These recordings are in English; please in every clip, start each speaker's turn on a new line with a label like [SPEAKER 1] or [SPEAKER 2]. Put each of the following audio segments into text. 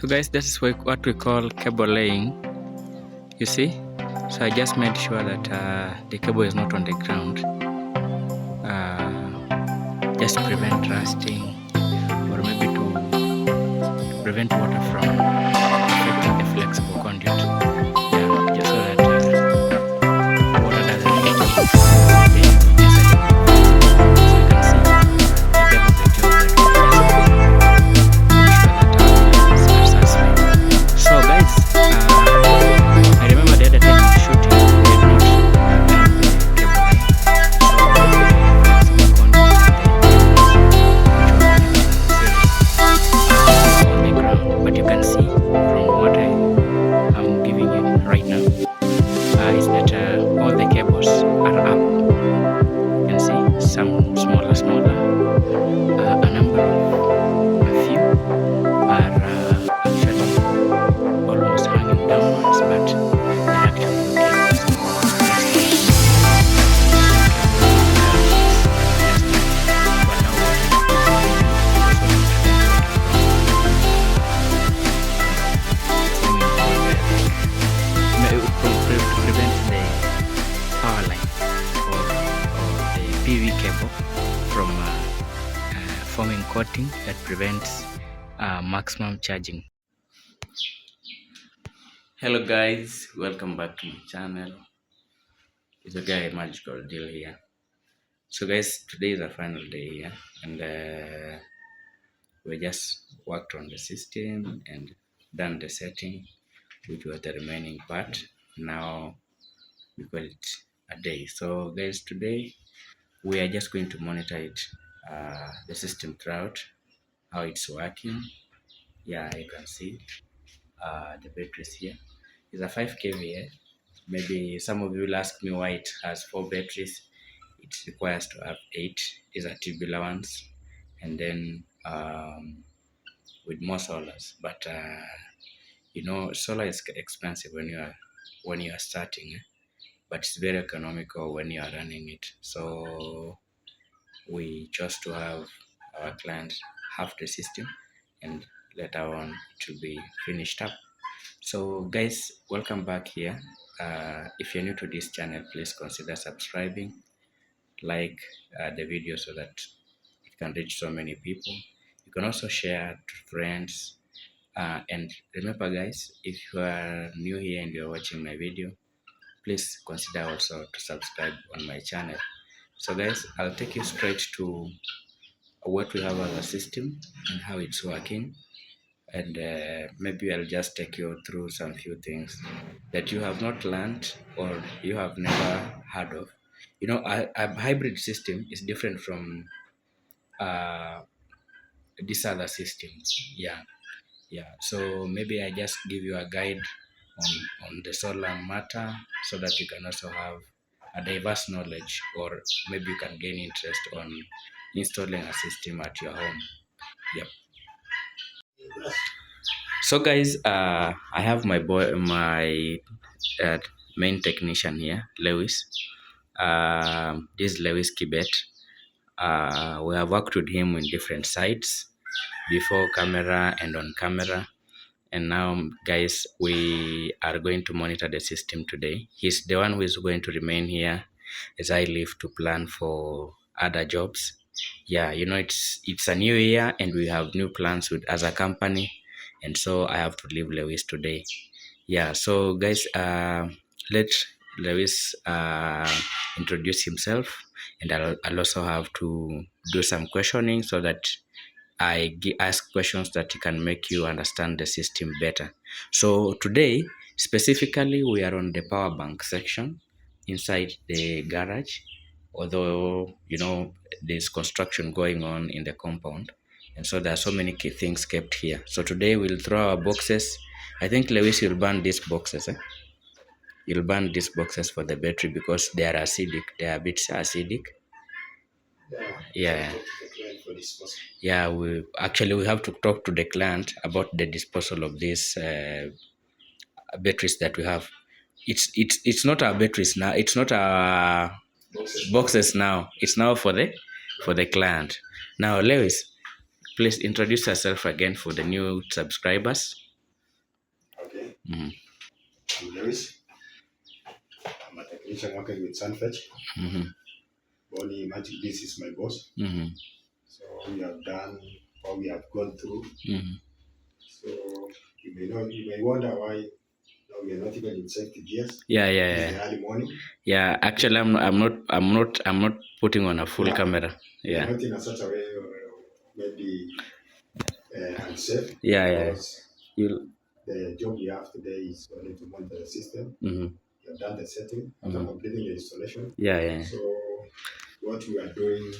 [SPEAKER 1] So guys, this is what we call cable laying, you see. So I just made sure that the cable is not on the ground, just to prevent rusting, or maybe to prevent water from affecting the flexible conduit. Yeah, just so that water doesn't get into the inside of the cable. So you can see the depth of the job that we are just doing. So guys, I remember the other time shooting, we had not done the cable line. So some conduit and the cables which were connecting very on the ground. But you can see from what I'm giving you right now is that all the cables are up. You can see some smaller, a number of a few are actually almost hanging downwards, but they're actually okay. So to prevent the power line or the PV cable from forming coating that prevents maximum charging. Hello guys, welcome back to my channel. It's a guy Magical Deal here. So guys, today is our final day here, and we just worked on the system and done the setting, which was the remaining part. Now we call it a day. So guys, today we are just going to monitor it, the system throughout, how it's working. Yeah, you can see the batteries here. It's a 5 kVA. Maybe some of you will ask me why it has 4 batteries. It requires to have 8. These are tubular ones, and then with more solars. But you know, solar is expensive when you are starting, but it's very economical when you are running it. So we chose to have our client have the system and later on to be finished up. So guys, welcome back here. If you're new to this channel, please consider subscribing, like the video so that it can reach so many people. You can also share to friends, and remember guys, if you are new here and you're watching my video, please consider also to subscribe on my channel. So guys, I'll take you straight to what we have as a system and how it's working, and maybe I'll just take you through some few things that you have not learned or you have never heard of. You know, a hybrid system is different from these other systems. Yeah. So maybe I just give you a guide on the solar matter so that you can also have a diverse knowledge, or maybe you can gain interest on installing a system at your home. Yep. So guys, I have my main technician here, Lewis. This is Lewis Kibet. We have worked with him in different sites, before camera and on camera. And now guys, we are going to monitor the system today. He's the one who is going to remain here as I leave to plan for other jobs. Yeah, you know, it's a new year and we have new plans with as a company, and so I have to leave Lewis today. Yeah, so guys, let Lewis introduce himself, and I'll also have to do some questioning so that I ask questions that can make you understand the system better. So today, specifically, we are on the power bank section inside the garage, although, you know, there's construction going on in the compound. And so there are so many key things kept here. So today we'll throw our boxes. I think Lewis will burn these boxes. You'll burn these boxes for the battery because they are acidic. They are a bit acidic. Yeah. We have to talk to the client about the disposal of these batteries that we have. It's not our batteries now. It's not our boxes now. It's now for the client. Now, Lewis, please introduce yourself again for the new subscribers. Mm-hmm.
[SPEAKER 2] I'm Lewis. I'm a technician working with Sunfetch.
[SPEAKER 1] Mm-hmm.
[SPEAKER 2] Bonnie Magic, this is my boss.
[SPEAKER 1] Mm-hmm.
[SPEAKER 2] So we have done what we have gone through.
[SPEAKER 1] Mm-hmm.
[SPEAKER 2] So you may wonder why now we are not even in safety gears.
[SPEAKER 1] Yeah,
[SPEAKER 2] It's the
[SPEAKER 1] yeah.
[SPEAKER 2] early morning.
[SPEAKER 1] Yeah, actually, I'm not putting on a full camera.
[SPEAKER 2] We are
[SPEAKER 1] Yeah.
[SPEAKER 2] not in a such a way maybe unsafe
[SPEAKER 1] Yeah, yeah.
[SPEAKER 2] because
[SPEAKER 1] You.
[SPEAKER 2] the job we have today is only to monitor the system.
[SPEAKER 1] Mm-hmm.
[SPEAKER 2] We have done the setting after
[SPEAKER 1] Mm-hmm.
[SPEAKER 2] completing the installation.
[SPEAKER 1] Yeah, yeah.
[SPEAKER 2] So what we are doing,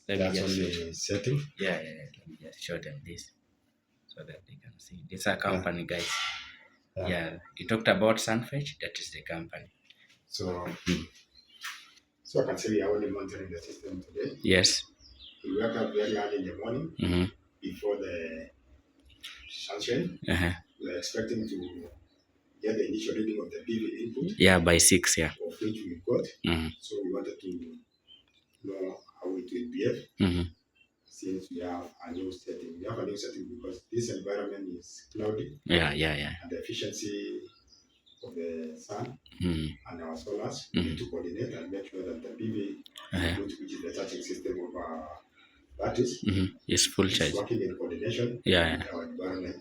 [SPEAKER 1] Let me
[SPEAKER 2] that's
[SPEAKER 1] just
[SPEAKER 2] only
[SPEAKER 1] show.
[SPEAKER 2] setting.
[SPEAKER 1] Yeah, yeah. Let me just show them this so that they can see. This is a company, guys. Yeah. You talked about Sunfetch. That is the company.
[SPEAKER 2] So, so I can say we are only monitoring the system today.
[SPEAKER 1] Yes.
[SPEAKER 2] We wake up very early in the morning
[SPEAKER 1] Mm-hmm.
[SPEAKER 2] before the sunshine.
[SPEAKER 1] Uh-huh.
[SPEAKER 2] We are expecting to get the initial reading of the PV input.
[SPEAKER 1] Yeah, by 6, yeah.
[SPEAKER 2] Of which we got.
[SPEAKER 1] Mm-hmm.
[SPEAKER 2] So we wanted to know how it will behave.
[SPEAKER 1] Mm-hmm.
[SPEAKER 2] Since we have a new setting. We have a new setting because this environment is cloudy.
[SPEAKER 1] Yeah, yeah, yeah.
[SPEAKER 2] And the efficiency of the sun and our solars need to coordinate and make sure that the PV input, which is the charging system of our batteries,
[SPEAKER 1] is full charge.
[SPEAKER 2] Working in coordination with our environment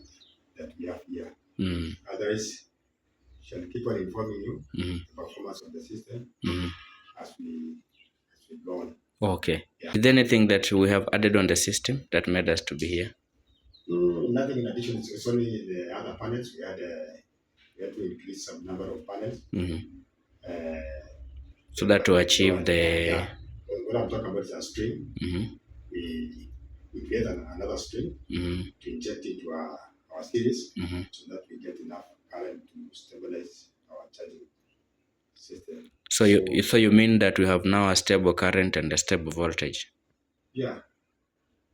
[SPEAKER 2] that we have here. Otherwise, shall keep on informing you the performance of the system as we go on.
[SPEAKER 1] Okay. Yeah. Is there anything that we have added on the system that made us to be here?
[SPEAKER 2] Nothing in addition. It's only the other panels. We had to increase some number of panels.
[SPEAKER 1] So that to achieve the...
[SPEAKER 2] What I'm talking about is a stream. We create another stream to inject into our series so that we get enough current to stabilize our charging system.
[SPEAKER 1] So you mean that we have now a stable current and a stable voltage?
[SPEAKER 2] Yeah.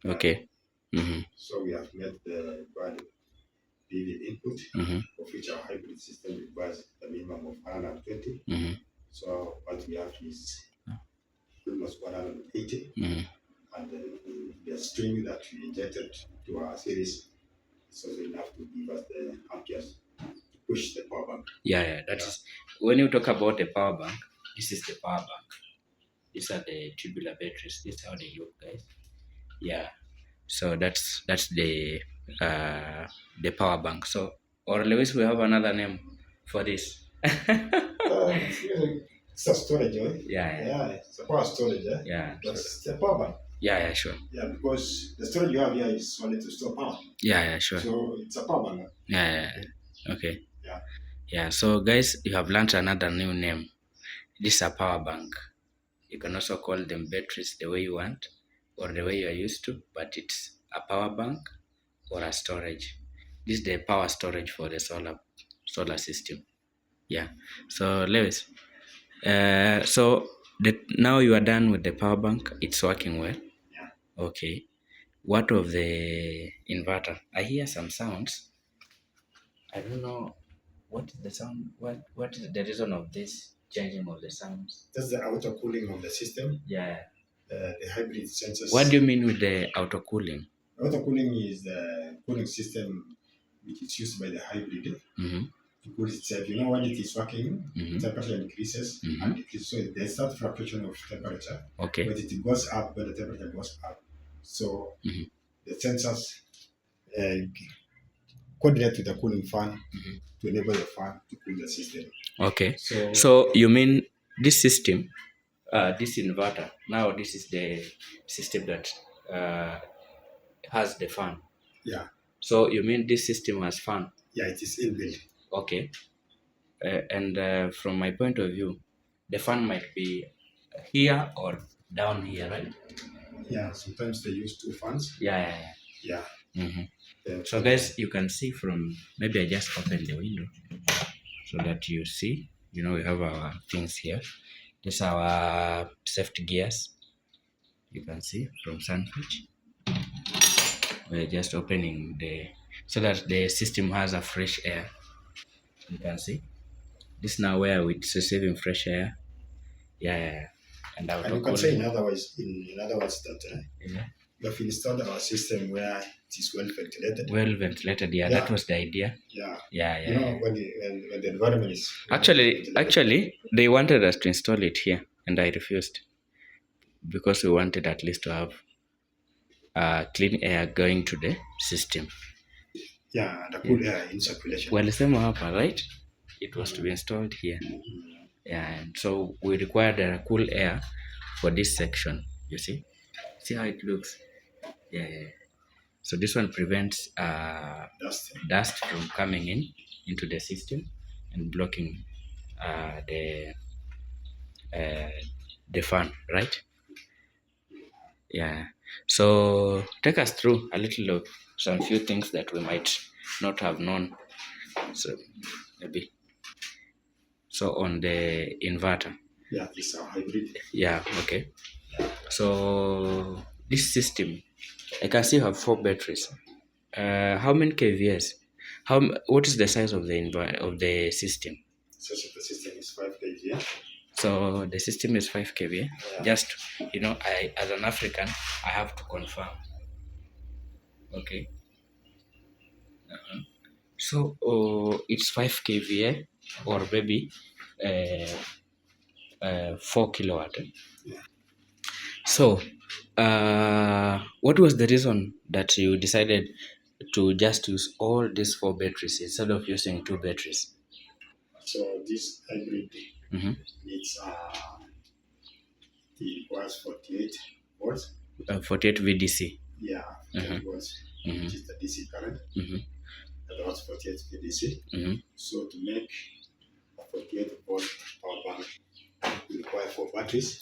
[SPEAKER 1] Okay.
[SPEAKER 2] So we have met the value PV input, of which our hybrid system requires a minimum of 120. So what we have is almost 180. And the string that we injected to our series is also enough to give us the amperes to push the power bank. Yeah. That is
[SPEAKER 1] when you talk about the power bank, this is the power bank. These are the tubular batteries. This is how they look, guys. Yeah. So that's the power bank. So, or at least we have another name for this.
[SPEAKER 2] It's a storage, right?
[SPEAKER 1] Yeah.
[SPEAKER 2] It's a power storage,
[SPEAKER 1] yeah.
[SPEAKER 2] But it's a power bank.
[SPEAKER 1] Yeah, sure.
[SPEAKER 2] Yeah, because the storage you have here is only to store power.
[SPEAKER 1] Yeah, sure.
[SPEAKER 2] So it's a power bank.
[SPEAKER 1] Yeah. Okay.
[SPEAKER 2] Yeah.
[SPEAKER 1] So guys, you have learned another new name. This is a power bank. You can also call them batteries the way you want or the way you are used to, but it's a power bank or a storage. This is the power storage for the solar system. Yeah. So Lewis, now you are done with the power bank. It's working well.
[SPEAKER 2] Yeah.
[SPEAKER 1] Okay. What of the inverter? I hear some sounds. I don't know what is the sound. What is the reason of this changing of the sounds?
[SPEAKER 2] That's the outer cooling of the system.
[SPEAKER 1] Yeah.
[SPEAKER 2] The hybrid sensors.
[SPEAKER 1] What do you mean with the outer cooling?
[SPEAKER 2] Outer cooling is the cooling system which is used by the hybrid to cool itself. You know, when it is working, temperature increases and decreases. So there's that fluctuation of temperature.
[SPEAKER 1] Okay.
[SPEAKER 2] But it goes up when the temperature goes up. So the sensors coordinate with the cooling fan to enable the fan to cool the system.
[SPEAKER 1] Okay. So you mean this system, this inverter, now this is the system that has the fan.
[SPEAKER 2] Yeah.
[SPEAKER 1] So you mean this system has fan?
[SPEAKER 2] Yeah, it is inbuilt.
[SPEAKER 1] Okay. And from my point of view, the fan might be here or down here, right?
[SPEAKER 2] Yeah, sometimes they use two fans.
[SPEAKER 1] Yeah. So guys, you can see from, maybe I just open the window so that you see, we have our things here. These are our safety gears. You can see from Sunfetch. We're just opening so that the system has a fresh air. You can see this now where it's receiving fresh air. Yeah. And
[SPEAKER 2] you can say in other words that you have installed our system where it is well ventilated.
[SPEAKER 1] Well ventilated, yeah, that was the idea.
[SPEAKER 2] Yeah. When the environment is
[SPEAKER 1] actually they wanted us to install it here, and I refused because we wanted at least to have clean air going to the system.
[SPEAKER 2] The cool air in circulation.
[SPEAKER 1] Walisema hapa, right? It was to be installed here. And so we required a cool air for this section. You see how it looks. Yeah. So this one prevents dust from coming into the system and blocking the fan, right? Yeah. So take us through a little of some few things that we might not have known. So maybe on the inverter.
[SPEAKER 2] Yeah, this is our hybrid.
[SPEAKER 1] Yeah. Okay. So this system, I can see you have 4 batteries. How many kVs? What is the size of the system?
[SPEAKER 2] So the system is 5 kVA.
[SPEAKER 1] So the system is 5 kVA.
[SPEAKER 2] Yeah.
[SPEAKER 1] Just I as an African, I have to confirm. Okay. So it's 5 kVA or maybe 4 kilowatt.
[SPEAKER 2] Yeah.
[SPEAKER 1] So what was the reason that you decided to just use all these 4 batteries instead of using 2 batteries?
[SPEAKER 2] So this hybrid needs it requires 48 volts.
[SPEAKER 1] 48 VDC.
[SPEAKER 2] Yeah, 48 volts, which is the DC current. That was 48 VDC. So to make a 48 volt power bank, you require 4 batteries.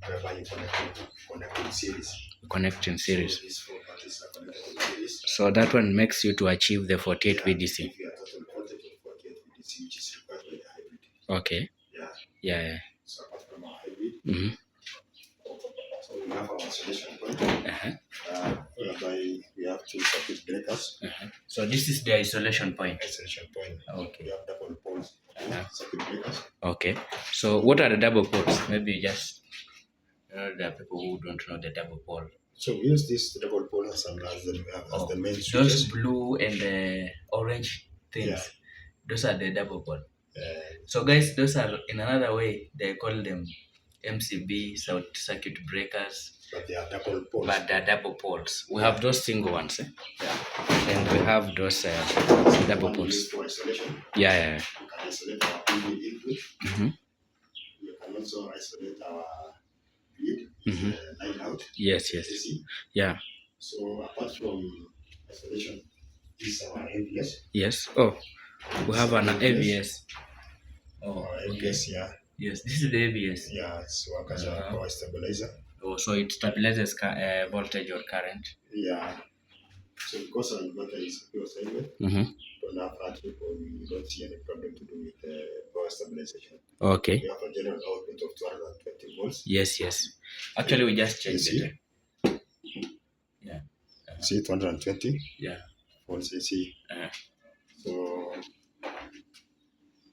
[SPEAKER 2] Whereby you connect in series.
[SPEAKER 1] Connect in series.
[SPEAKER 2] So these 4 batteries are connected in series.
[SPEAKER 1] So that one makes you to achieve the 48 VDC.
[SPEAKER 2] You have total voltage of 48 VDC, which is required by the hybrid.
[SPEAKER 1] Okay. Yeah.
[SPEAKER 2] So apart from our hybrid, so we have our isolation point. Whereby we have 2 circuit breakers.
[SPEAKER 1] So this is the isolation point.
[SPEAKER 2] Okay. We have double poles circuit breakers.
[SPEAKER 1] Okay. So what are the double poles? Maybe just there are people who don't know the double pole.
[SPEAKER 2] So we use this double pole as the main switches.
[SPEAKER 1] Those blue and the orange things, those are the double pole. So guys, those are, in another way, they call them MCB, circuit breakers.
[SPEAKER 2] But they are double poles.
[SPEAKER 1] We have those single ones. And we have those double poles.
[SPEAKER 2] For isolation.
[SPEAKER 1] Yeah.
[SPEAKER 2] You can isolate our PV input. You can also isolate our lead, line out.
[SPEAKER 1] Yes.
[SPEAKER 2] AC.
[SPEAKER 1] Yeah.
[SPEAKER 2] So apart from isolation, this is our AVS.
[SPEAKER 1] Yes. Oh, we have an AVS.
[SPEAKER 2] Oh, AVS, yeah.
[SPEAKER 1] Yes, this is the AVS.
[SPEAKER 2] Yeah, it's work as a power stabilizer.
[SPEAKER 1] Oh, so it stabilizes voltage or current.
[SPEAKER 2] Yeah. So because our inverter is pure sendwave, on our part, we don't see any problem to do with power stabilization.
[SPEAKER 1] Okay.
[SPEAKER 2] We have a general output of 220 volts.
[SPEAKER 1] Yes. Actually, we just changed it. Yeah.
[SPEAKER 2] See 220?
[SPEAKER 1] Yeah.
[SPEAKER 2] Volts AC. So you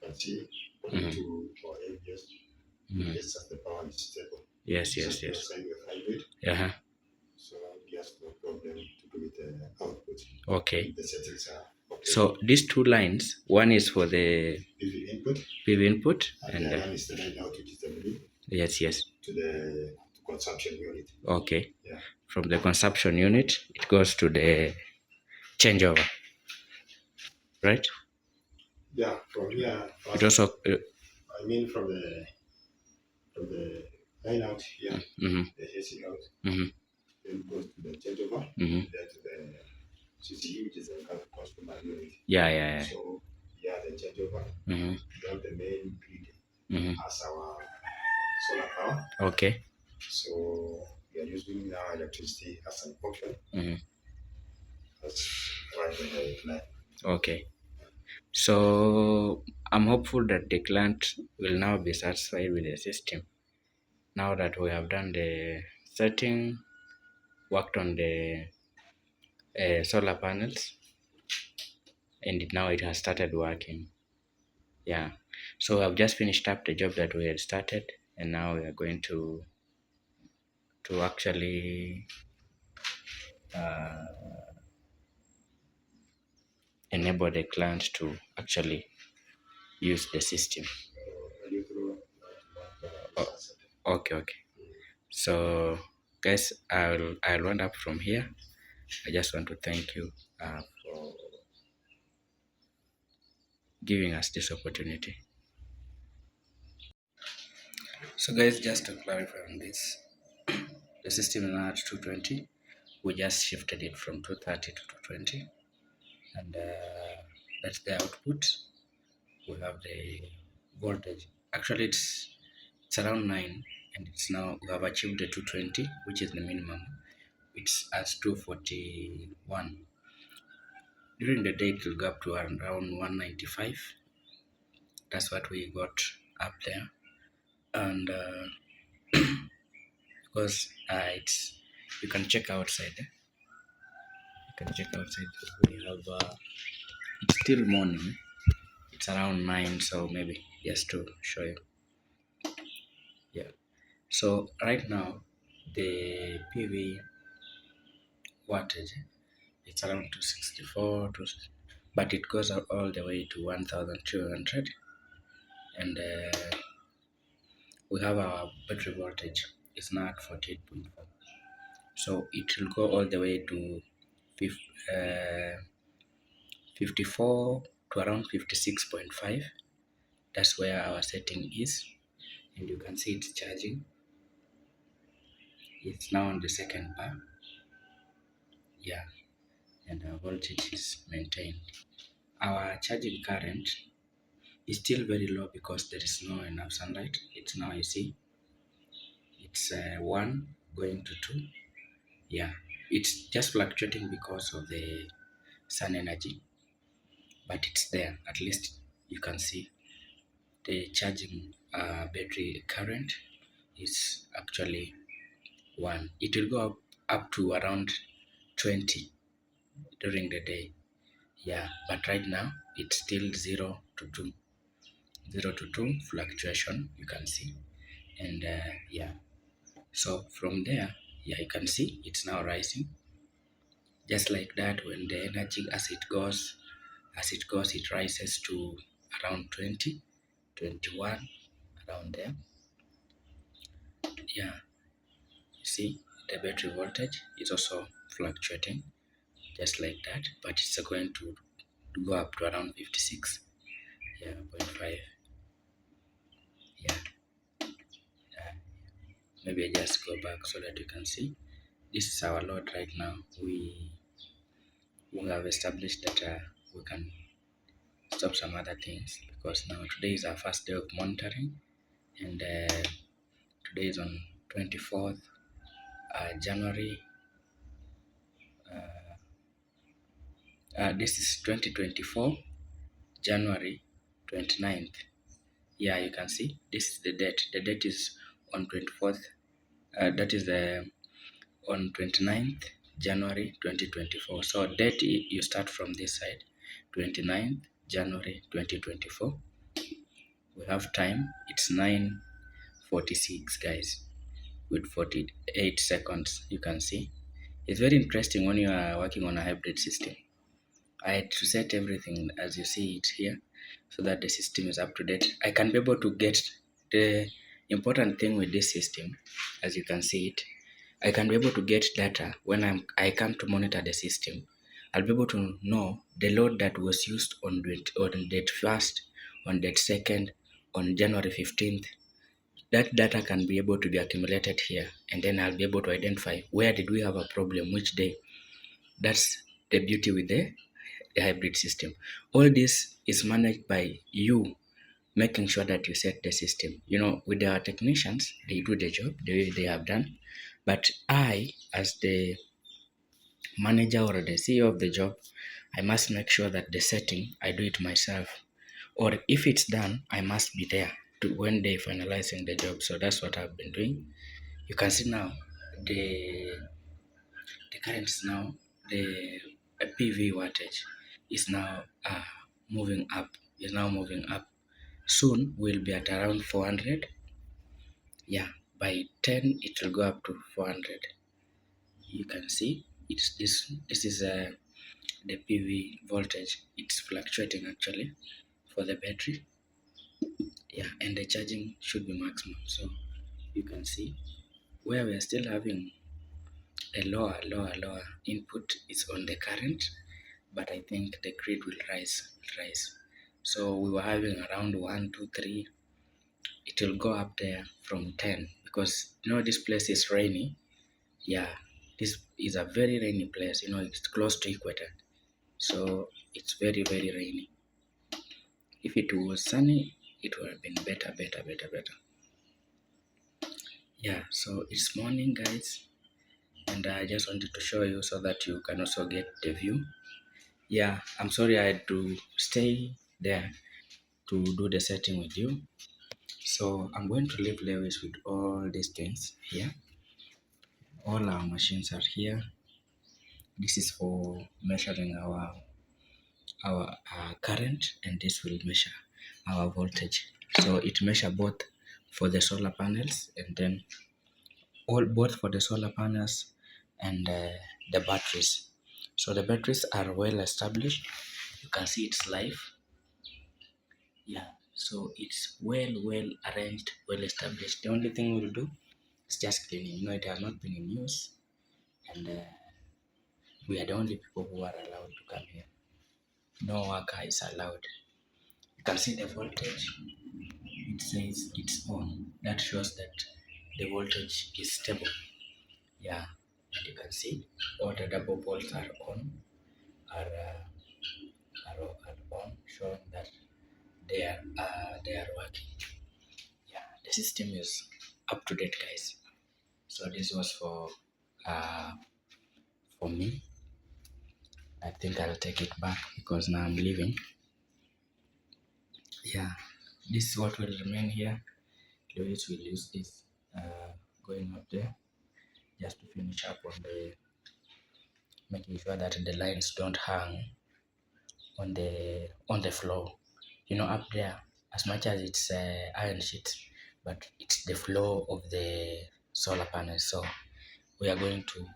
[SPEAKER 2] can see according to our ABS, yes, the power is stable.
[SPEAKER 1] Yes.
[SPEAKER 2] Same with hybrid. So there's no problem to do with the output.
[SPEAKER 1] Okay.
[SPEAKER 2] The settings are okay.
[SPEAKER 1] So these 2 lines, one is for the PV input,
[SPEAKER 2] and the one is the line out, which is the blue.
[SPEAKER 1] Yes.
[SPEAKER 2] To the consumption unit.
[SPEAKER 1] Okay.
[SPEAKER 2] Yeah.
[SPEAKER 1] From the consumption unit, it goes to the changeover, right?
[SPEAKER 2] Yeah. From here.
[SPEAKER 1] It also.
[SPEAKER 2] I mean, from the line out here, the AC out, then it goes to the changeover, then to the CCU, which is the customer unit.
[SPEAKER 1] Yeah.
[SPEAKER 2] So the changeover, we have the main grid as our solar power.
[SPEAKER 1] Okay.
[SPEAKER 2] So we are using our electricity as an option. That's right in the line. Okay.
[SPEAKER 1] So I'm hopeful that the client will now be satisfied with the system. Now that we have done the setting, worked on the solar panels, and now it has started working. Yeah. So I've just finished up the job that we had started, and now we are going to actually uh, enable the client to actually use the system. Oh, okay, okay. So, guys, I'll round up from here. I just want to thank you for giving us this opportunity. So, guys, just to clarify on this, the system is now at 220. We just shifted it from 230 to 220, and that's the output. We have the voltage. Actually, it's around 9, and it's now we have achieved the 220, which is the minimum. It's at 241. During the day, it will go up to around 195. That's what we got up there, and because it's you can check outside. You can check outside. We have it's still morning. It's around 9, so maybe just to show you. Yeah. So right now, the PV wattage, it's around 264, but it goes up all the way to 1,200, and we have our battery voltage. It's now at 48.4. So it will go all the way to 54 to around 56.5. That's where our setting is, and you can see it's charging. It's now on the second bar. Yeah, and our voltage is maintained. Our charging current is still very low because there is no enough sunlight. It's now, you see, it's 1 going to 2. Yeah, it's just fluctuating because of the sun energy, but it's there. At least you can see the charging battery current is actually 1. It will go up to around 20 during the day. Yeah, but right now it's still 0 to 2. 0 to 2 fluctuation, you can see. And yeah, so from there, yeah, you can see it's now rising. Just like that, when the energy as it goes, it rises to around 20, 21, around there. Yeah, you see the battery voltage is also fluctuating just like that, but it's going to go up to around 56. Yeah, 0.5. Yeah, maybe I just go back so that you can see. This is our load right now. We have established that we can stop some other things because now today is our first day of monitoring, and today is on 24th January. This is 2024 January 29th. Yeah, you can see this is the date. The date is on 24th. That is on 29th January 2024. So date you start from this side, 29th January 2024. We have time. It's 9:46, guys, with 48 seconds. You can see it's very interesting when you are working on a hybrid system. I had to set everything as you see it here so that the system is up to date. I can be able to get the important thing with this system, as you can see it. I can be able to get data when I come to monitor the system. I'll be able to know the load that was used on date 1st, on date 2nd, on January 15th. That data can be able to be accumulated here, and then I'll be able to identify where did we have a problem, which day. That's the beauty with the hybrid system. All this is managed by you making sure that you set the system. With our technicians, they do the job the way they have done. But I, as the manager or the CEO of the job, I must make sure that the setting, I do it myself. Or if it's done, I must be there to when they finalizing the job. So that's what I've been doing. You can see now the current is now, the PV wattage is now moving up. Soon we'll be at around 400. Yeah, by 10 it will go up to 400. You can see It's this is the PV voltage. It's fluctuating actually for the battery. Yeah, and the charging should be maximum. So you can see where we are still having a lower input is on the current, but I think the grid will rise. So we were having around 1, 2, 3. It will go up there from 10 because this place is rainy. Yeah, this is a very rainy place. It's close to equator, so it's very rainy. If it was sunny, it would have been better. Yeah, so it's morning, guys, and I just wanted to show you so that you can also get the view. Yeah, I'm sorry I had to stay there to do the setting with you. So I'm going to leave Lewis with all these things here. All our machines are here. This is for measuring our current, and this will measure our voltage. So it measure both for the solar panels, and then both for the solar panels and the batteries. So the batteries are well established. You can see it's live. Yeah, so it's well arranged, well established. The only thing we'll do is just cleaning. It has not been in use, and we are the only people who are allowed to come here. No worker is allowed. You can see the voltage. It says it's on. That shows that the voltage is stable. Yeah, and you can see all the double poles are on, are on, showing that they are working. Yeah, the system is up to date, guys. So this was for me. I think I'll take it back because now I'm leaving. Yeah, this is what will remain here. Louis will use this going up there just to finish up on the making sure that the lines don't hang on the floor. Up there, as much as it's iron sheet, but it's the floor of the solar panel. So we are going to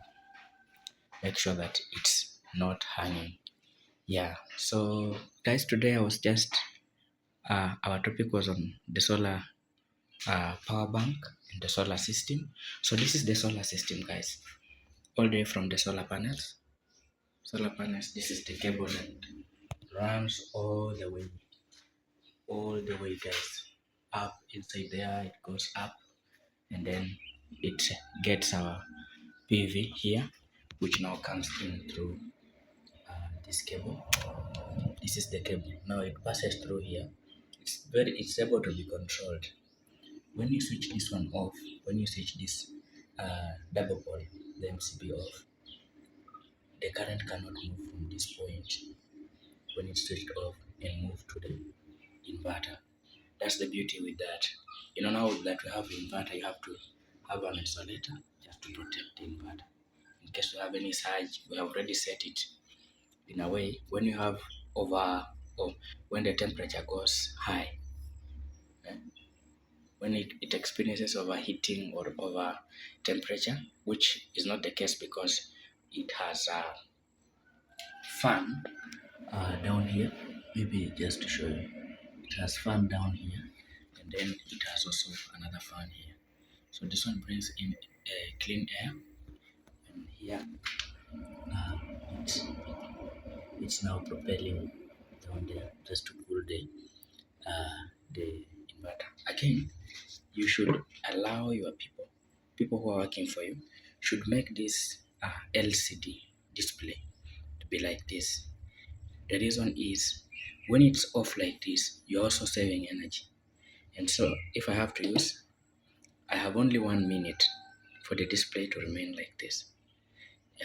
[SPEAKER 1] make sure that it's not hanging. Yeah. So guys, today I was just our topic was on the solar power bank and the solar system. So this is the solar system, guys, all the way from the solar panels. Solar panels. This is the cable that runs all the way, guys, up inside there. It goes up, and then it gets our PV here, which now comes in through this cable. This is the cable. Now it passes through here. It's able to be controlled. When you switch this one off, when you switch this double pole, the MCB off, the current cannot move from this point when it's switched off and move to the inverter. That's the beauty with that. Now that we have inverter, you have to have an isolator just to protect the inverter. In case you have any surge, we have already set it in a way when you have or when the temperature goes high, eh, when it experiences overheating or over temperature, which is not the case because it has a fan down here. Maybe just to show you, it has fan down here, and then it has also another fan here. So this one brings in clean air, and here uh, it's, it's now propelling down there just to cool the inverter. Again, you should allow your people who are working for you, should make this LCD display to be like this. The reason is when it's off like this, you're also saving energy. And so if I have to use, I have only 1 minute for the display to remain like this.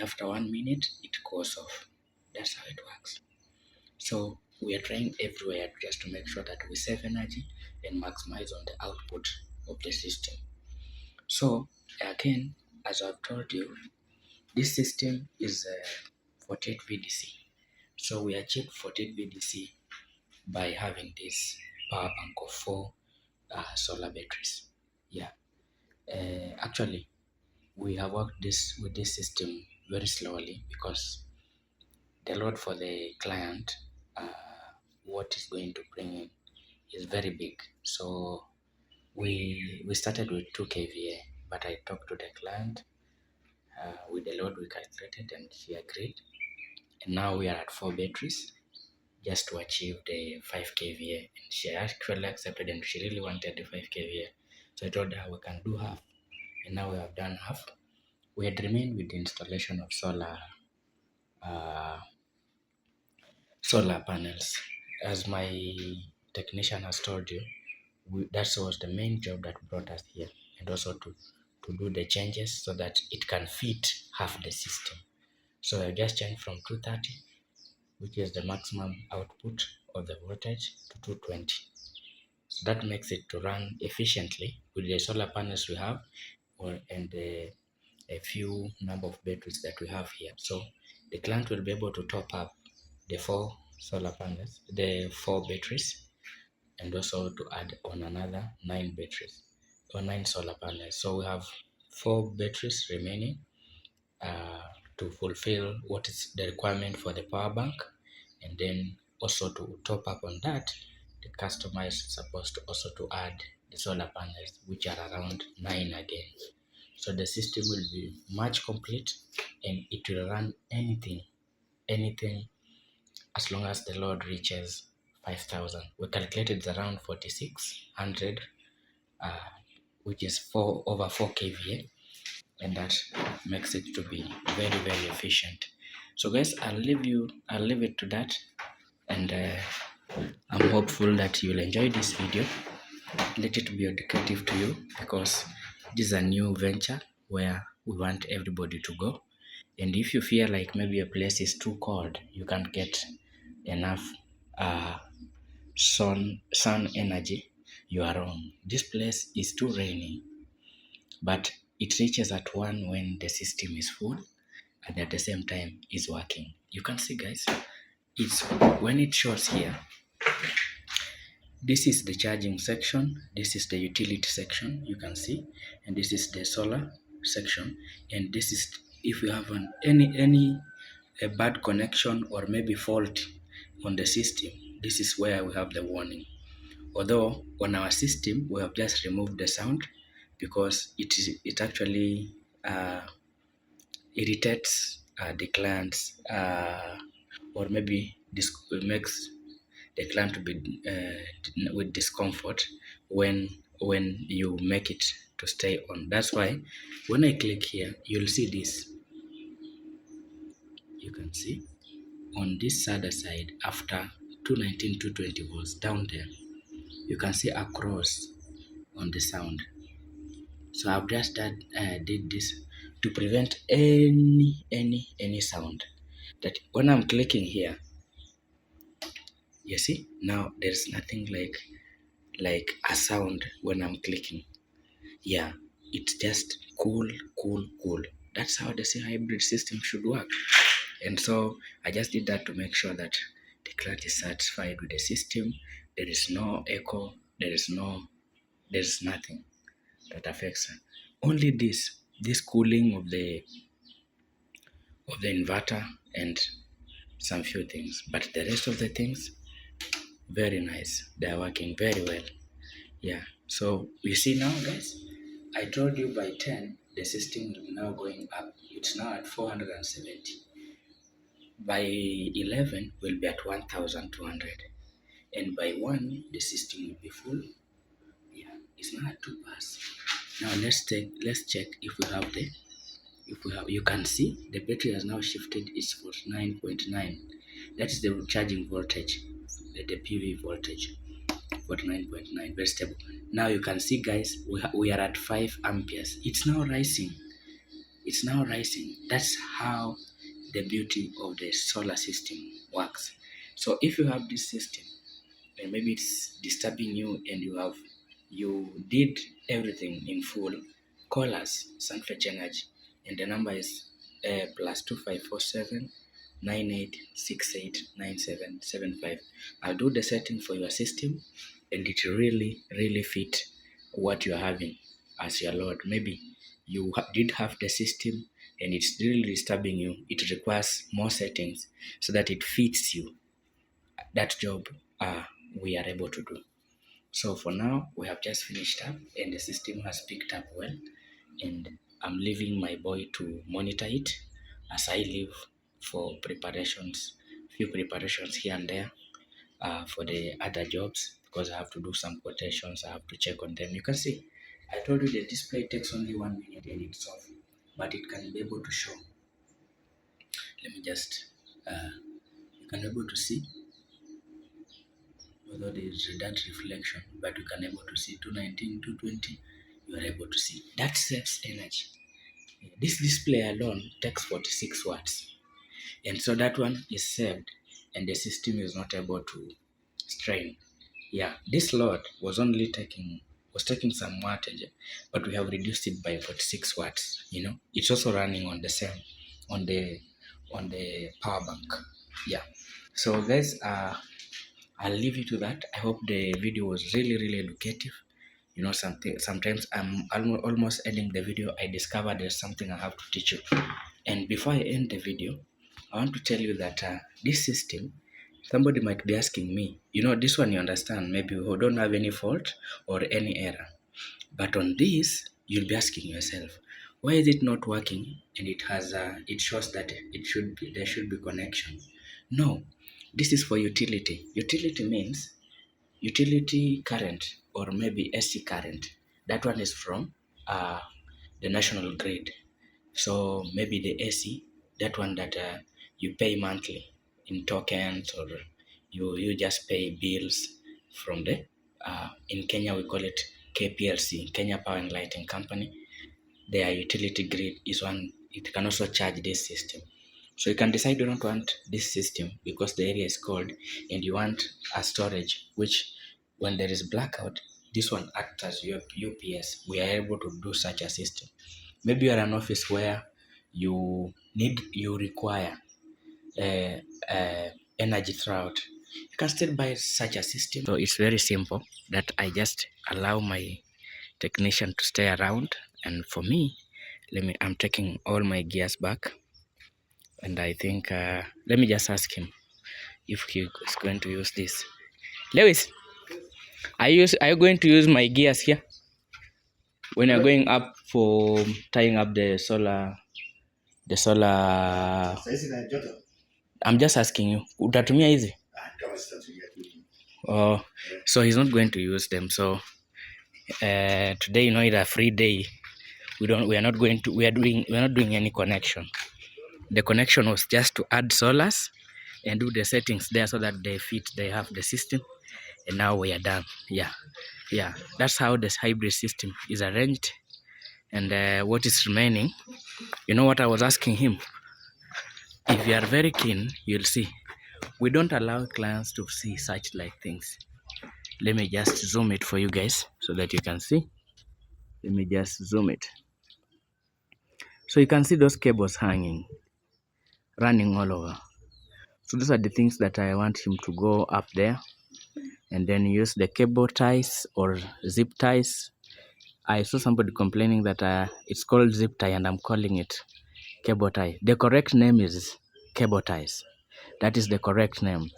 [SPEAKER 1] After 1 minute, it goes off. That's how it works. So we are trying everywhere just to make sure that we save energy and maximize on the output of the system. So again, as I've told you, this system is 48 VDC. So we achieved 48 VDC by having this power bank of 4 solar batteries. Yeah. Actually, we have worked with this system very slowly because the load for the client, what is going to bring in is very big. So we started with 2 kVA, but I talked to the client with the load we calculated, and she agreed. And now we are at 4 batteries just to achieve the 5 kVA. And she actually accepted, and she really wanted the 5 kVA. So I told her we can do half, and now we have done half. We had remained with the installation of uh, solar panels. As my technician has told you, that was the main job that brought us here, and also to do the changes so that it can fit half the system. So I just changed from 230, which is the maximum output of the voltage, to 220. So that makes it to run efficiently with the solar panels we have, and a few number of batteries that we have here. So the client will be able to top up the 4 solar panels, the 4 batteries, and also to add on another 9 batteries or 9 solar panels. So we have 4 batteries remaining to fulfill what is the requirement for the power bank, and then also to top up on that, the customer is supposed to also to add the solar panels, which are around 9 again. So the system will be much complete, and it will run anything as long as the load reaches 5,000. We calculated it's around 4,600, uh, which is over 4 kVA, and that makes it to be very, very efficient. So guys, I'll leave it to that, and I'm hopeful that you'll enjoy this video. Let it be educative to you, because this is a new venture where we want everybody to go. And if you feel like maybe a place is too cold, you can't get enough uh, sun energy, you are wrong. This place is too rainy, but it reaches at 1 when the system is full, and at the same time is working. You can see, guys, it's when it shows here. This is the charging section, this is the utility section, you can see, and this is the solar section, and this is if you have any a bad connection or maybe fault on the system, this is where we have the warning. Although on our system we have just removed the sound because it actually irritates the clients, or maybe this makes the client to be with discomfort when you make it to stay on. That's why when I click here, you'll see this. You can see on this other side, after 219 220 volts down there, you can see across on the sound. So I've just did this to prevent any sound. That when I'm clicking here, you see now there's nothing like a sound when I'm clicking. Yeah, it's just cool. That's how the hybrid system should work. And so I just did that to make sure that the client is satisfied with the system. There is no echo, there's nothing that affects her. Only this cooling of the inverter and some few things, but the rest of the things, very nice. They are working very well. Yeah. So you see now, guys, I told you by 10 the system will be now going up. It's now at 470. By 11 we'll be at 1,200, and by 1 the system will be full. Yeah, it's not at 2 bars. Now let's check if we have you can see the battery has now shifted. It's 49.9. That is the charging voltage, the PV voltage. 49.9, very stable. Now you can see, guys, we are at 5 amperes. It's now rising. That's how the beauty of the solar system works. So if you have this system and maybe it's disturbing you, and you did everything in full, call us, Sunfetch Energy, and the number is +2547 98689775. I'll do the setting for your system, and it really fit what you're having as your load. Maybe you did have the system and it's really disturbing you, it requires more settings so that it fits you. That job we are able to do. So for now, we have just finished up and the system has picked up well, and I'm leaving my boy to monitor it as I leave for preparations, few preparations here and there for the other jobs, because I have to do some quotations, I have to check on them. You can see, I told you the display takes only 1 minute and it's off, but it can be able to show. Let me just, you can be able to see, although there is that reflection, but you can able to see 219, 220, you are able to see. That saves energy. This display alone takes 46 watts. And so that one is saved and the system is not able to strain. Yeah, this load was taking some wattage, but we have reduced it by 46 watts. It's also running on the same, on the power bank. Yeah. So guys, I'll leave you to that. I hope the video was really educative. Sometimes I'm almost ending the video. I discovered there's something I have to teach you. And before I end the video, I want to tell you that this system, somebody might be asking me, this one you understand, maybe we don't have any fault or any error. But on this, you'll be asking yourself, why is it not working? And it shows that there should be connection. No, this is for utility. Utility means utility current or maybe AC current. That one is from the national grid. So maybe the AC, that one that you pay monthly in tokens, or you just pay bills from the, in Kenya we call it KPLC, Kenya Power and Lighting Company. Their utility grid is one, it can also charge this system. So you can decide you don't want this system because the area is cold and you want a storage, which when there is blackout, this one acts as your UPS. We are able to do such a system. Maybe you are an office where you require energy throughout. You can still buy such a system. So it's very simple that I just allow my technician to stay around, and for me, I'm taking all my gears back, and I think let me just ask him if he is going to use this. Lewis, are you going to use my gears here when you're going up for tying up the solar? I'm just asking you. Utatumia hizi? Oh, so he's not going to use them. So today, it's a free day. We are not doing any connection. The connection was just to add solars and do the settings there so that they have the system, and now we are done. Yeah, that's how this hybrid system is arranged. And what is remaining, what I was asking him, if you are very keen, you'll see we don't allow clients to see such like things. Let me just zoom it for you guys so that you can see. Let me just zoom it. So you can see those cables hanging, running all over. So those are the things that I want him to go up there and then use the cable ties or zip ties. I saw somebody complaining that it's called zip tie and I'm calling it cable tie. The correct name is cable ties. That is the correct name.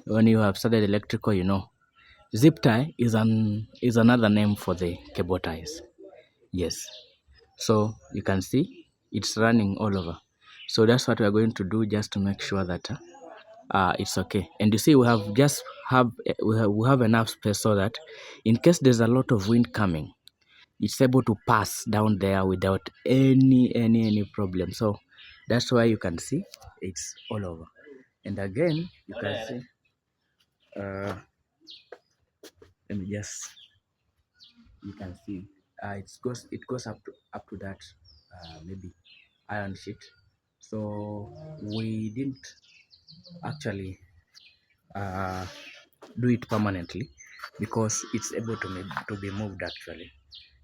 [SPEAKER 1] When you have studied electrical, zip tie is another name for the cable ties. Yes. So you can see it's running all over. So that's what we're going to do, just to make sure that it's okay. And you see, we have enough space so that in case there's a lot of wind coming, it's able to pass down there without any problem. So that's why you can see it's all over. And again, you can see, let me just, you can see it goes up to that maybe iron sheet. So we didn't actually do it permanently because it's able to be moved actually.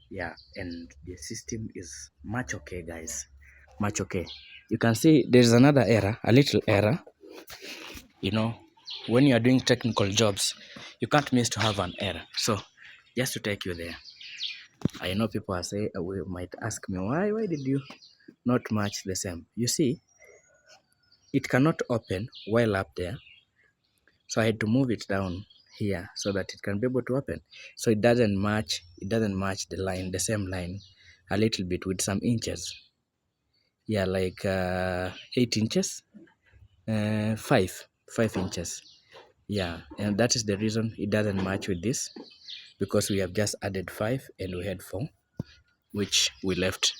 [SPEAKER 1] Yeah, and the system is much okay, guys, much okay. You can see there's another error, a little error. When you are doing technical jobs, you can't miss to have an error. So just to take you there, I know people we might ask me, why did you not much the same. You see, it cannot open while up there. So I had to move it down here so that it can be able to open. So it doesn't match the line, the same line, a little bit with some inches. Yeah, like 8 inches, 5 inches. Yeah, and that is the reason it doesn't match with this, because we have just added 5 and we had 4, which we left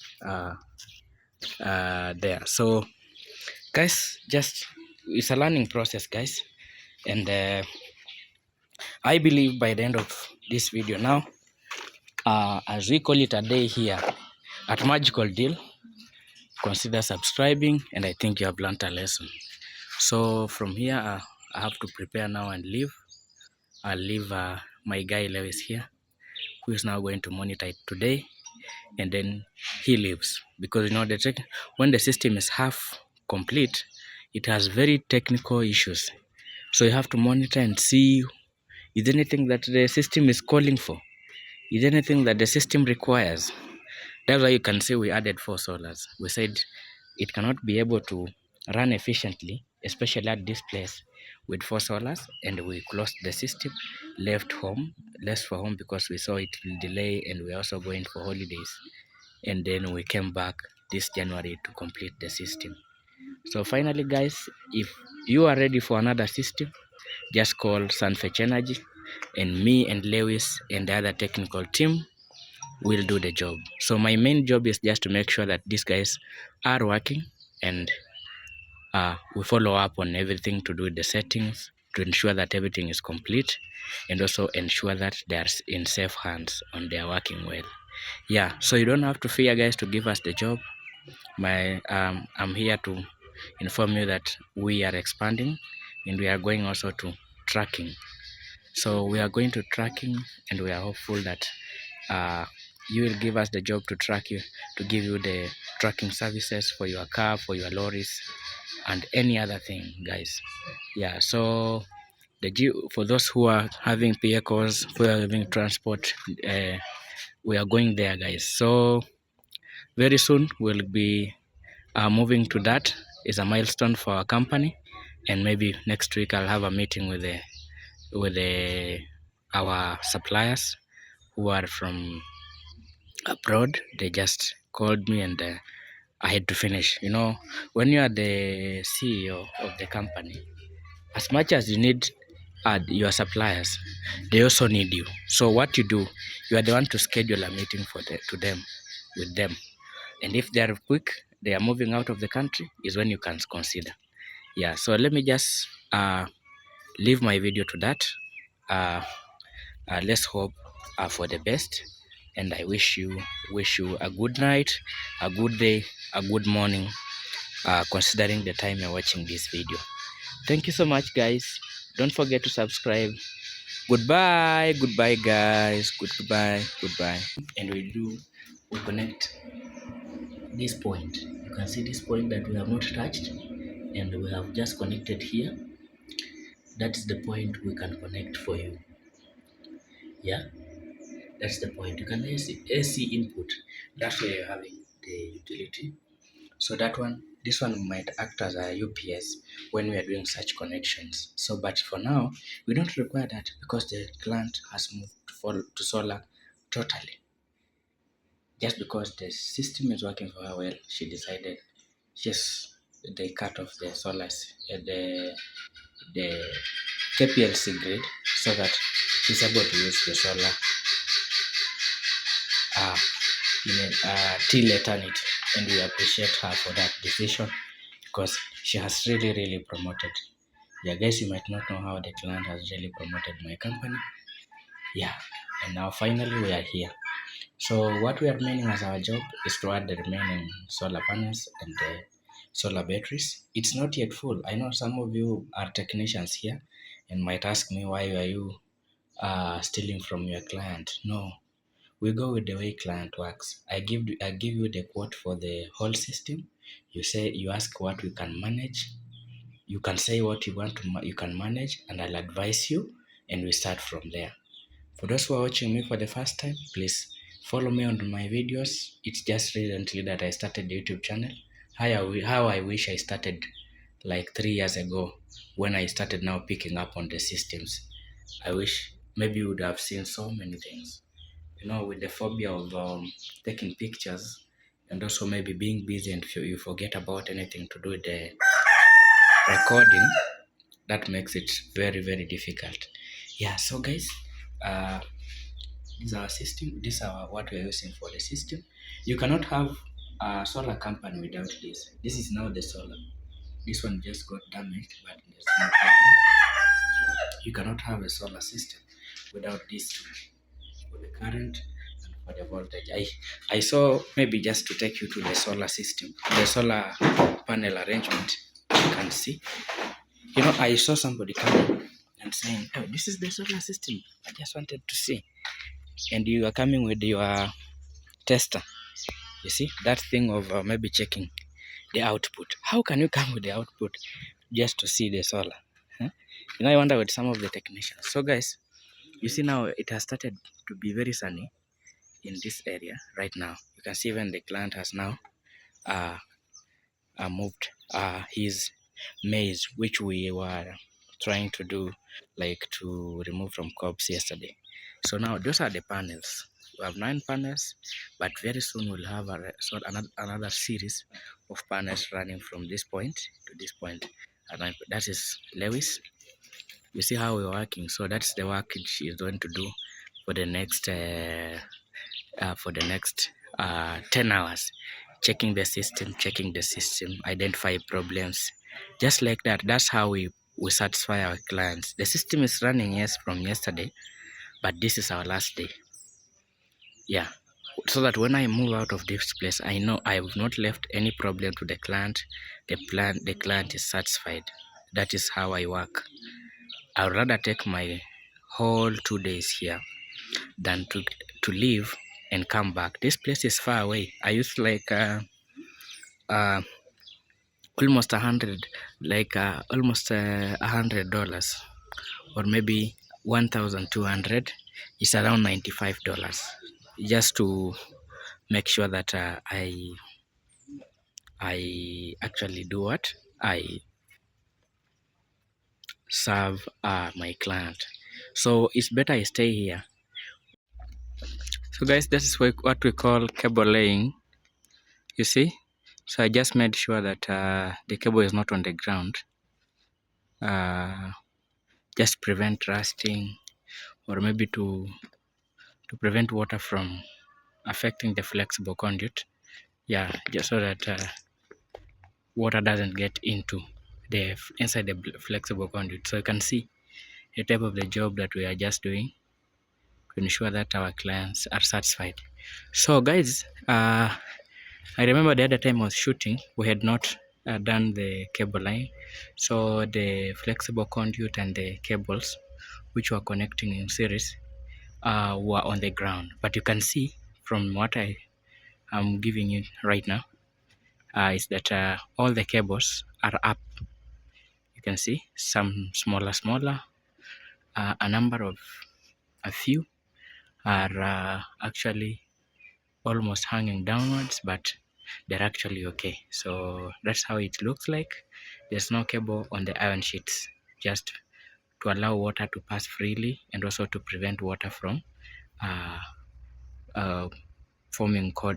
[SPEAKER 1] there. So guys, just it's a learning process, guys, and I believe by the end of this video now, as we call it a day here at Magical Deal, consider subscribing, and I think you have learned a lesson. So from here, I have to prepare now and leave. I'll leave my guy Lewis here, who is now going to monitor it today, and then he leaves, because you know when the system is half complete, it has very technical issues. So you have to monitor and see, is anything that the system is calling for, is anything that the system requires. That's why you can see we added 4 solars. We said it cannot be able to run efficiently, especially at this place, with 4 solars, and we closed the system, left for home, because we saw it will delay, and we're also going for holidays. And then we came back this January to complete the system. So finally, guys, if you are ready for another system, just call Sunfetch Energy, and me and Lewis and the other technical team will do the job. So my main job is just to make sure that these guys are working, and we follow up on everything to do the settings, to ensure that everything is complete, and also ensure that they are in safe hands and they are working well. Yeah, so you don't have to fear, guys, to give us the job. I'm here to inform you that we are expanding, and we are going also to tracking. So we are going to tracking, and we are hopeful that you will give us the job to track you, to give you the tracking services for your car, for your lorries, and any other thing, guys. Yeah, so for those who are having vehicles, who are having transport, we are going there, guys. So very soon we'll be moving to that. Is a milestone for our company, and maybe next week I'll have a meeting with our suppliers who are from abroad. They just called me, and I had to finish. You know, when you are the CEO of the company, as much as you need your suppliers, they also need you. So what you do, you are the one to schedule a meeting with them. And if they are quick, they are moving out of the country, is when you can consider. Yeah, so let me just leave my video to that. Let's hope for the best, and I wish you a good night, a good day, a good morning, considering the time you're watching this video. Thank you so much, guys. Don't forget to subscribe. Goodbye, guys. Goodbye. And we connect this point. You can see this point that we have not touched, and we have just connected here. That is the point we can connect for you. Yeah, that's the point. You can AC input. That's where you're having the utility. So this one might act as a UPS when we are doing such connections. So, but for now, we don't require that, because the client has moved to solar totally. Just because the system is working for her well, she decided they cut off the solars, the KPLC grid, so that she's able to use the solar till eternity. And we appreciate her for that decision, because she has really promoted. Yeah, guys, you might not know how the client has really promoted my company. Yeah, and now finally we are here. So what we are remaining as our job is to add the remaining solar panels and the solar batteries. It's not yet full. I know some of you are technicians here and might ask me, why are you stealing from your client? No, we go with the way client works. I give you the quote for the whole system. You ask what we can manage. You can say what you can manage, and I'll advise you, and we start from there. For those who are watching me for the first time, please follow me on my videos. It's just recently that I started the YouTube channel. How I wish I started like 3 years ago when I started now picking up on the systems. I wish maybe you would have seen so many things. You know, with the phobia of taking pictures and also maybe being busy and you forget about anything to do with the recording, that makes it very, very difficult. Yeah, so guys, uh, this is our system. This is what we're using for the system. You cannot have a solar company without this. This is now the solar. This one just got damaged, but there's no problem. You cannot have a solar system without these two, for the current and for the voltage. I saw, maybe just to take you to the solar system, the solar panel arrangement. You can see, you know, I saw somebody coming and saying, "Oh, this is the solar system. I just wanted to see." And you are coming with your tester. You see that thing of maybe checking the output. How can you come with the output just to see the solar? Huh? You know, I wonder with some of the technicians. So guys, you see now it has started to be very sunny in this area right now. You can see even the client has now uh, moved his maize, which we were trying to do, like to remove from crops yesterday. So now those are the panels. We have 9 panels, but very soon we'll have another series of panels running from this point to this point. And that is Lewis. You see how we're working. So that's the work she is going to do for the next 10 hours, checking the system, identify problems, just like that. That's how we satisfy our clients. The system is running, yes, from yesterday, but this is our last day. Yeah, so that when I move out of this place, I know I have not left any problem to the client. The client is satisfied. That is how I work. I would rather take my whole 2 days here than to leave and come back. This place is far away. I used like almost $100, or maybe 1,200. It's around $95 just to make sure that I actually do what I serve my client. So it's better I stay here. So guys, this is what we call cable laying. You see, so I just made sure that the cable is not on the ground, just prevent rusting, or maybe to prevent water from affecting the flexible conduit. Yeah, just so that water doesn't get into the inside the flexible conduit. So you can see the type of the job that we are just doing to ensure that our clients are satisfied. So guys, I remember the other time I was shooting, we had not done the cable line. So the flexible conduit and the cables which were connecting in series were on the ground. But you can see from what I'm giving you right now is that all the cables are up. You can see some smaller, a few are actually almost hanging downwards, but they're actually okay. So that's how it looks like. There's no cable on the iron sheets, just to allow water to pass freely and also to prevent water from forming to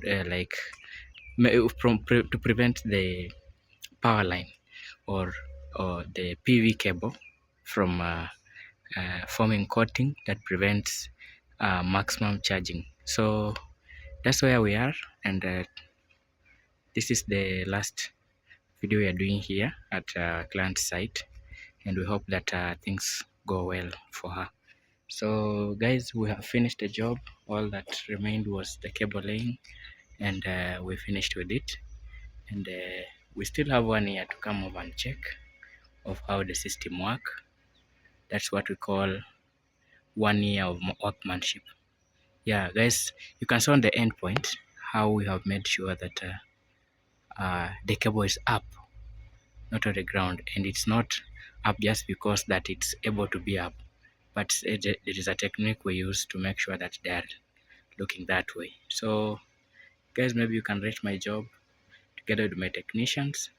[SPEAKER 1] prevent the power line or the PV cable from forming coating that prevents maximum charging. So that's where we are, and this is the last video we are doing here at client site, and we hope that things go well for her. So guys, we have finished the job. All that remained was the cable laying, and we finished with it, and we still have 1 year to come over and check of how the system work. That's what we call 1 year of workmanship. Yeah guys, you can see on the end point how we have made sure that the cable is up, not on the ground, and it's not up just because that it's able to be up, but it is a technique we use to make sure that they are looking that way. So guys, maybe you can rate my job together with my technicians.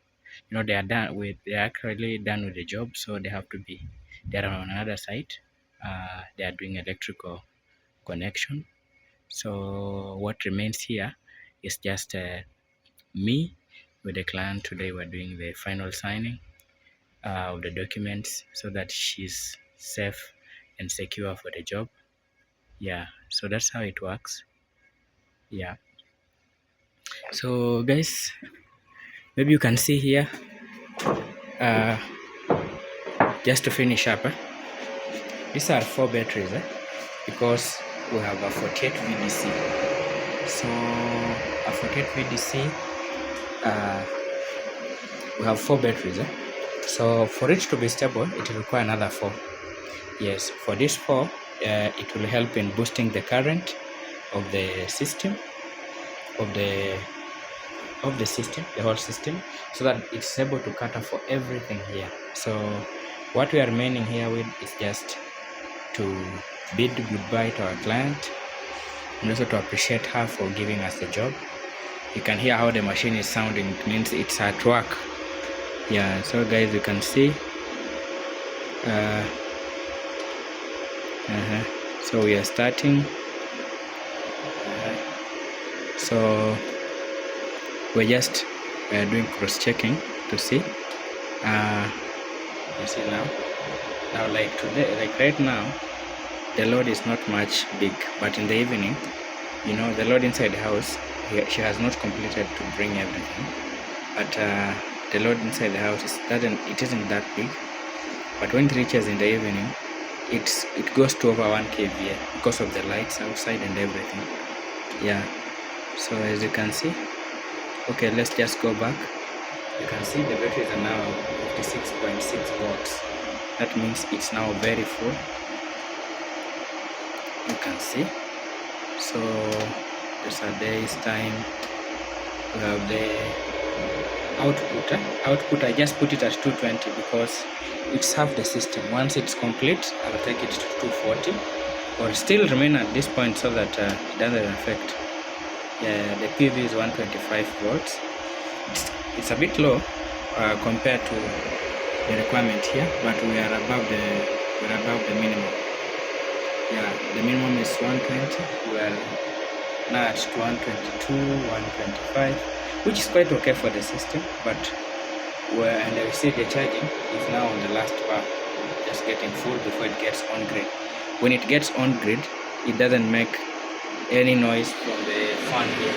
[SPEAKER 1] You know, they're actually done with the job, so they're on another site. They are doing electrical connection. So what remains here is just me with the client. Today we're doing the final signing of the documents so that she's safe and secure for the job. Yeah, so that's how it works. Yeah, so guys, maybe you can see here, just to finish up, these are 4 batteries, because we have a 48 VDC. So a 48 VDC, we have 4 batteries. So for it to be stable, it will require another 4. Yes, for this 4, it will help in boosting the current of the system, the whole system, so that it's able to cater for everything here. So what we are remaining here with is just to bid goodbye to our client and also to appreciate her for giving us the job. You can hear how the machine is sounding. It means it's at work. Yeah, so guys, you can see so we are starting. So we're just doing cross-checking to see. You see now like today, like right now, the load is not much big, but in the evening, you know, the load inside the house, she has not completed to bring everything, but the load inside the house it isn't that big. But when it reaches in the evening, it goes to over 1 kVA because of the lights outside and everything. Yeah, so as you can see, okay, let's just go back. You can see the batteries are now 56.6 volts. That means it's now very full. You can see. So there's a day's time. We have the output. I just put it at 220 because it's half the system. Once it's complete, I'll take it to 240, or still remain at this point so that it doesn't affect. Yeah, the PV is 125 volts. It's a bit low compared to the requirement here, but we're above the minimum. Yeah, the minimum is 120. We're now at 122, 125, which is quite okay for the system. But and we see the charging is now on the last bar, just getting full before it gets on grid. When it gets on grid, it doesn't make any noise from the fan here.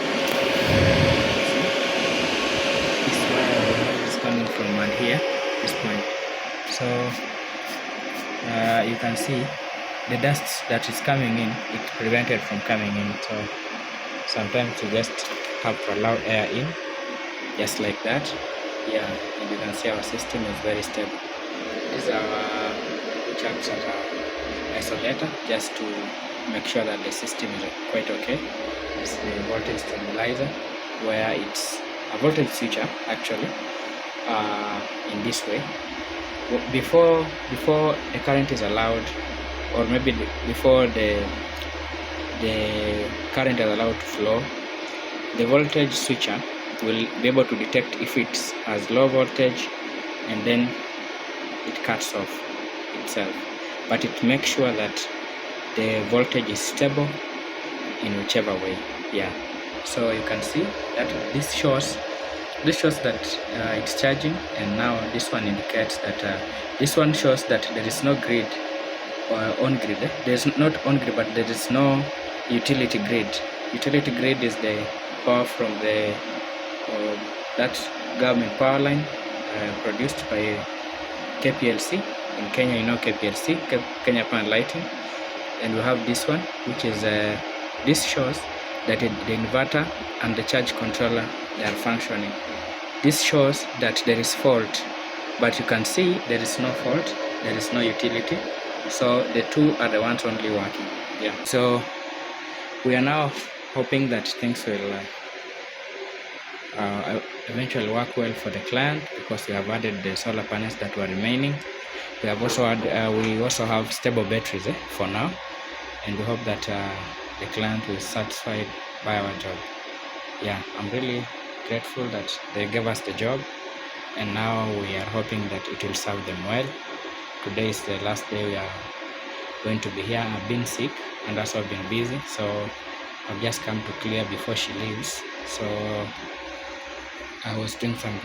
[SPEAKER 1] This is where the noise is coming from, and here, this point. So you can see the dust that is coming in, it's prevented from coming in. So sometimes you just have to allow air in, just like that. Yeah, and you can see our system is very stable. This is our which acts as our isolator, just to make sure that the system is quite okay. This is the voltage stabilizer, where it's a voltage switcher actually, in this way. Before the current is allowed, or maybe before the current is allowed to flow, the voltage switcher will be able to detect if it has low voltage, and then it cuts off itself. But it makes sure that the voltage is stable in whichever way. Yeah, so you can see that this shows that it's charging, and now this one indicates that this one shows that there is no grid or on grid. There's not on grid, but there is no utility grid. Utility grid is the power from the that government power line produced by KPLC in Kenya. You know KPLC, Kenya Power and Lighting. And we have this one, which is this shows that the inverter and the charge controller, they are functioning. This shows that there is fault, but you can see there is no fault, there is no utility. So the two are the ones only working. Yeah. So we are now hoping that things will eventually work well for the client, because we have added the solar panels that were remaining. We have also we also have stable batteries for now, and we hope that the client was satisfied by our job. Yeah, I'm really grateful that they gave us the job, and now we are hoping that it will serve them well. Today is the last day we are going to be here. I've been sick and also I've been busy, so I've just come to clear before she leaves. So I was doing some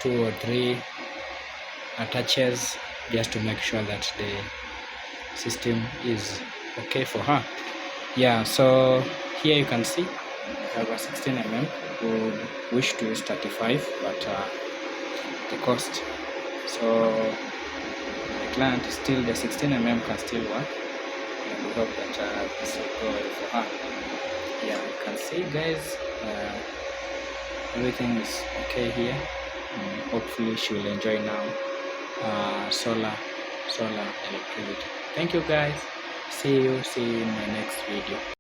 [SPEAKER 1] 2 or 3 attaches just to make sure that the system is okay for her. Yeah, so here you can see I have a 16 mm. Would wish to use 35, but the cost. So the client is still, the 16 mm can still work, and we hope that this will go well for her. Yeah, you can see guys, everything is okay here. Hopefully she will enjoy now solar electricity. Thank you guys. See you in my next video.